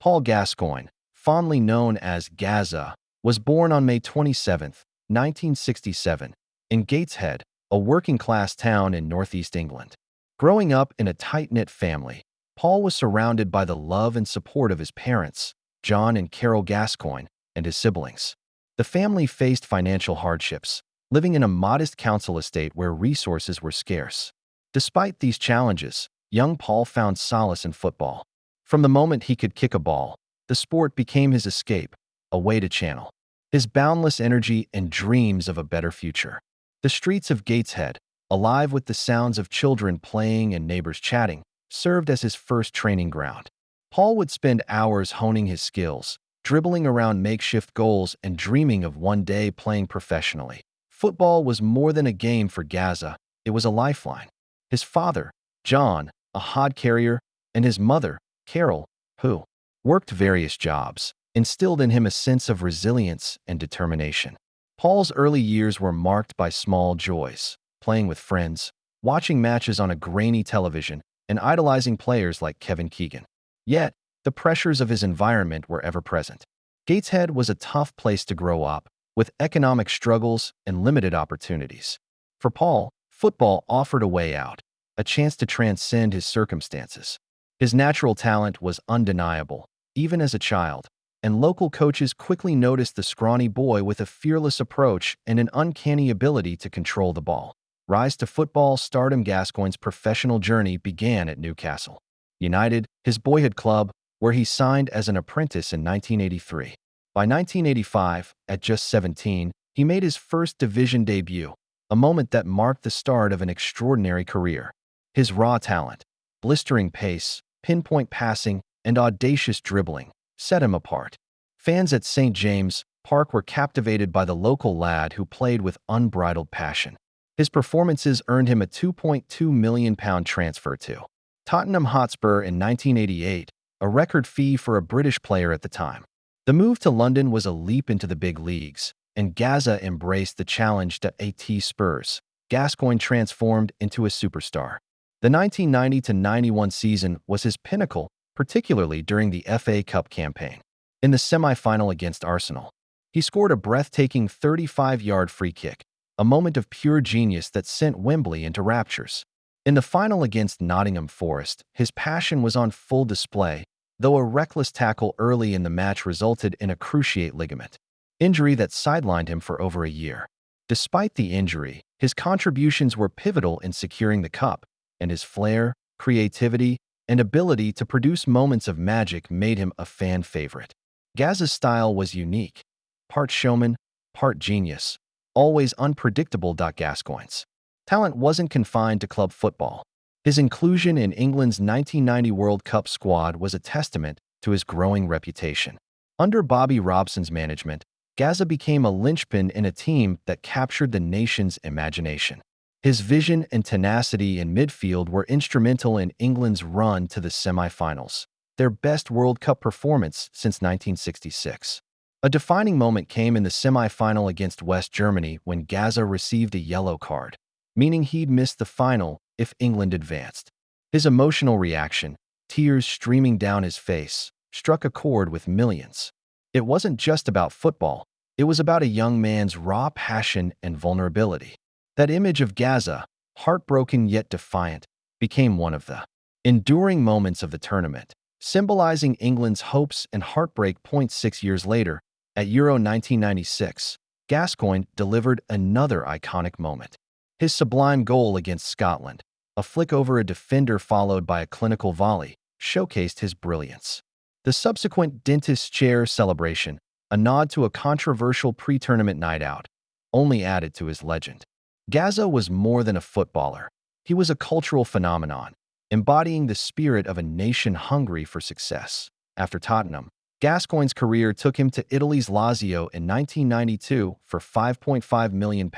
Paul Gascoigne, fondly known as Gazza, was born on May 27, 1967, in Gateshead, a working-class town in northeast England. Growing up in a tight-knit family, Paul was surrounded by the love and support of his parents, John and Carol Gascoigne, and his siblings. The family faced financial hardships, living in a modest council estate where resources were scarce. Despite these challenges, young Paul found solace in football. From the moment he could kick a ball, the sport became his escape, a way to channel his boundless energy and dreams of a better future. The streets of Gateshead, alive with the sounds of children playing and neighbors chatting, served as his first training ground. Paul would spend hours honing his skills, dribbling around makeshift goals and dreaming of one day playing professionally. Football was more than a game for Gazza, it was a lifeline. His father, John, a hod carrier, and his mother, Carol, who worked various jobs, instilled in him a sense of resilience and determination. Paul's early years were marked by small joys, playing with friends, watching matches on a grainy television, and idolizing players like Kevin Keegan. Yet, the pressures of his environment were ever present. Gateshead was a tough place to grow up, with economic struggles and limited opportunities. For Paul, football offered a way out, a chance to transcend his circumstances. His natural talent was undeniable, even as a child, and local coaches quickly noticed the scrawny boy with a fearless approach and an uncanny ability to control the ball. Rise to football stardom. Gascoigne's professional journey began at Newcastle United, his boyhood club, where he signed as an apprentice in 1983. By 1985, at just 17, he made his first division debut, a moment that marked the start of an extraordinary career. His raw talent, blistering pace, pinpoint passing, and audacious dribbling set him apart. Fans at St. James Park were captivated by the local lad who played with unbridled passion. His performances earned him a £2.2 million transfer to Tottenham Hotspur in 1988, a record fee for a British player at the time. The move to London was a leap into the big leagues, and Gazza embraced the challenge to AT Spurs. Gascoigne transformed into a superstar. The 1990-91 season was his pinnacle, particularly during the FA Cup campaign. In the semi-final against Arsenal, he scored a breathtaking 35-yard free kick, a moment of pure genius that sent Wembley into raptures. In the final against Nottingham Forest, his passion was on full display, though a reckless tackle early in the match resulted in a cruciate ligament injury that sidelined him for over a year. Despite the injury, his contributions were pivotal in securing the cup, and his flair, creativity, and ability to produce moments of magic made him a fan favorite. Gazza's style was unique, part showman, part genius, always unpredictable. Gascoigne's talent wasn't confined to club football. His inclusion in England's 1990 World Cup squad was a testament to his growing reputation. Under Bobby Robson's management, Gazza became a linchpin in a team that captured the nation's imagination. His vision and tenacity in midfield were instrumental in England's run to the semi-finals, their best World Cup performance since 1966. A defining moment came in the semi-final against West Germany when Gazza received a yellow card, meaning he'd missed the final if England advanced. His emotional reaction, tears streaming down his face, struck a chord with millions. It wasn't just about football, it was about a young man's raw passion and vulnerability. That image of Gazza, heartbroken yet defiant, became one of the enduring moments of the tournament, symbolizing England's hopes and heartbreak. 6 years later, at Euro 1996, Gascoigne delivered another iconic moment. His sublime goal against Scotland, a flick over a defender followed by a clinical volley, showcased his brilliance. The subsequent dentist's chair celebration, a nod to a controversial pre-tournament night out, only added to his legend. Gazza was more than a footballer. He was a cultural phenomenon, embodying the spirit of a nation hungry for success. After Tottenham, Gascoigne's career took him to Italy's Lazio in 1992 for £5.5 million,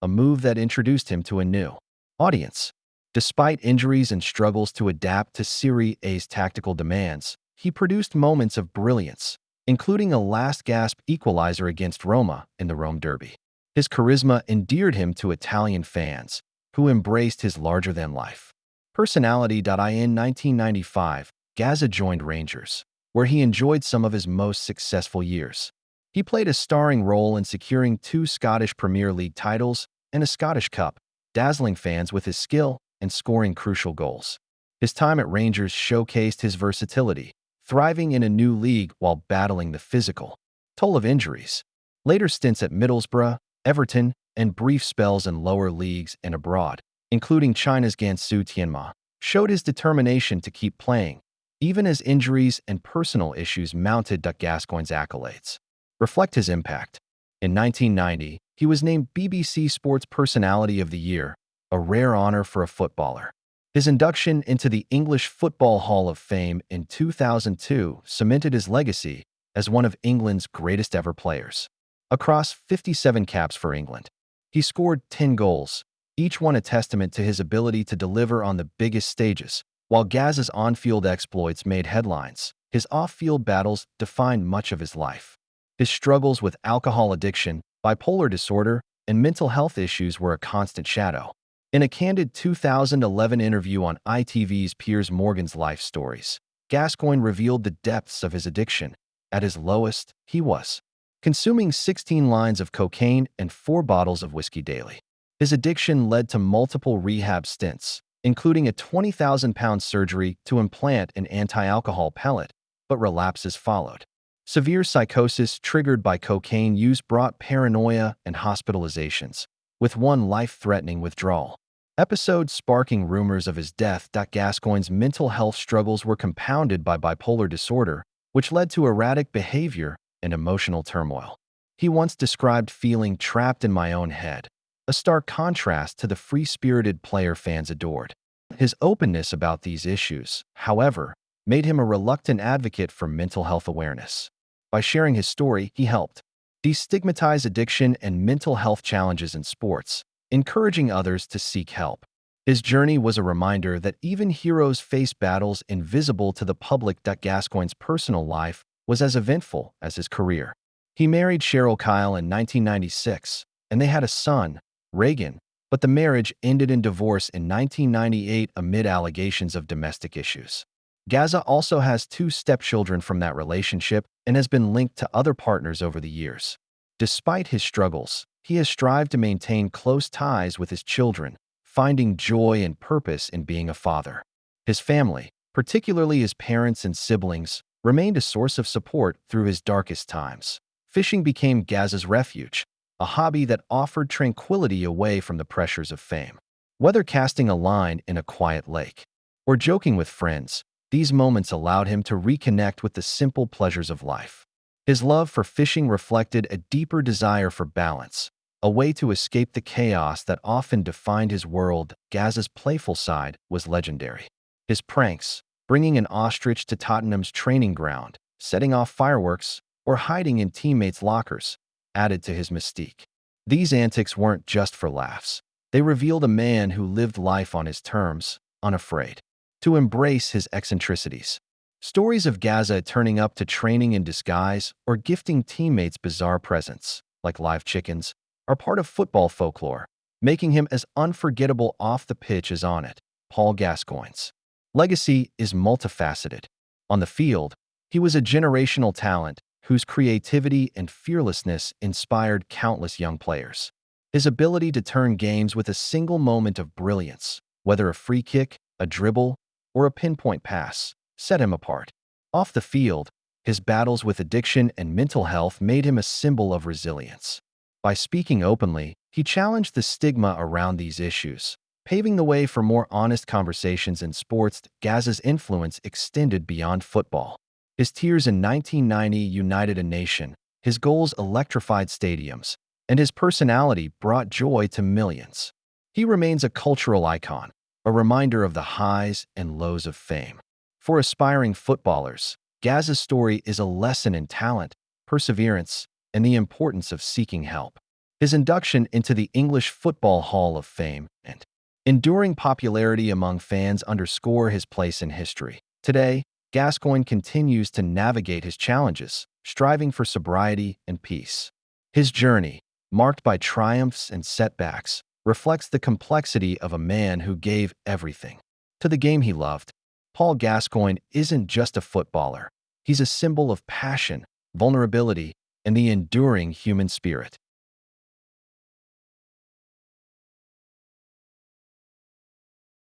a move that introduced him to a new audience. Despite injuries and struggles to adapt to Serie A's tactical demands, he produced moments of brilliance, including a last-gasp equalizer against Roma in the Rome Derby. His charisma endeared him to Italian fans, who embraced his larger-than-life personality. In 1995, Gazza joined Rangers, where he enjoyed some of his most successful years. He played a starring role in securing 2 Scottish Premier League titles and a Scottish Cup, dazzling fans with his skill and scoring crucial goals. His time at Rangers showcased his versatility, thriving in a new league while battling the physical toll of injuries. Later stints at Middlesbrough, Everton, and brief spells in lower leagues and abroad, including China's Gansu Tianma, showed his determination to keep playing, even as injuries and personal issues mounted. Gascoigne's accolades reflect his impact. In 1990, he was named BBC Sports Personality of the Year, a rare honor for a footballer. His induction into the English Football Hall of Fame in 2002 cemented his legacy as one of England's greatest ever players. Across 57 caps for England, he scored 10 goals, each one a testament to his ability to deliver on the biggest stages. While Gazza's on-field exploits made headlines, his off-field battles defined much of his life. His struggles with alcohol addiction, bipolar disorder, and mental health issues were a constant shadow. In a candid 2011 interview on ITV's Piers Morgan's Life Stories, Gascoigne revealed the depths of his addiction. At his lowest, he was consuming 16 lines of cocaine and 4 bottles of whiskey daily. His addiction led to multiple rehab stints, including a £20,000 surgery to implant an anti-alcohol pellet, but relapses followed. Severe psychosis triggered by cocaine use brought paranoia and hospitalizations, with one life-threatening withdrawal episode sparking rumors of his death. Gascoigne's mental health struggles were compounded by bipolar disorder, which led to erratic behavior and emotional turmoil. He once described feeling trapped in my own head, a stark contrast to the free-spirited player fans adored. His openness about these issues, however, made him a reluctant advocate for mental health awareness. By sharing his story, he helped destigmatize addiction and mental health challenges in sports, encouraging others to seek help. His journey was a reminder that even heroes face battles invisible to the public. Gascoigne's personal life was as eventful as his career. He married Cheryl Kyle in 1996, and they had a son, Reagan, but the marriage ended in divorce in 1998 amid allegations of domestic issues. Gazza also has 2 stepchildren from that relationship and has been linked to other partners over the years. Despite his struggles, he has strived to maintain close ties with his children, finding joy and purpose in being a father. His family, particularly his parents and siblings, remained a source of support through his darkest times. Fishing became Gazza's refuge, a hobby that offered tranquility away from the pressures of fame. Whether casting a line in a quiet lake or joking with friends, these moments allowed him to reconnect with the simple pleasures of life. His love for fishing reflected a deeper desire for balance, a way to escape the chaos that often defined his world. Gazza's playful side was legendary. His pranks, bringing an ostrich to Tottenham's training ground, setting off fireworks, or hiding in teammates' lockers, added to his mystique. These antics weren't just for laughs. They revealed a man who lived life on his terms, unafraid to embrace his eccentricities. Stories of Gazza turning up to training in disguise or gifting teammates bizarre presents, like live chickens, are part of football folklore, making him as unforgettable off the pitch as on it. Paul Gascoigne's legacy is multifaceted. On the field, he was a generational talent whose creativity and fearlessness inspired countless young players. His ability to turn games with a single moment of brilliance, whether a free kick, a dribble, or a pinpoint pass, set him apart. Off the field, his battles with addiction and mental health made him a symbol of resilience. By speaking openly, he challenged the stigma around these issues, paving the way for more honest conversations in sports. Gazza's influence extended beyond football. His tears in 1990 united a nation, his goals electrified stadiums, and his personality brought joy to millions. He remains a cultural icon, a reminder of the highs and lows of fame. For aspiring footballers, Gazza's story is a lesson in talent, perseverance, and the importance of seeking help. His induction into the English Football Hall of Fame and enduring popularity among fans underscore his place in history. Today, Gascoigne continues to navigate his challenges, striving for sobriety and peace. His journey, marked by triumphs and setbacks, reflects the complexity of a man who gave everything to the game he loved. Paul Gascoigne isn't just a footballer. He's a symbol of passion, vulnerability, and the enduring human spirit.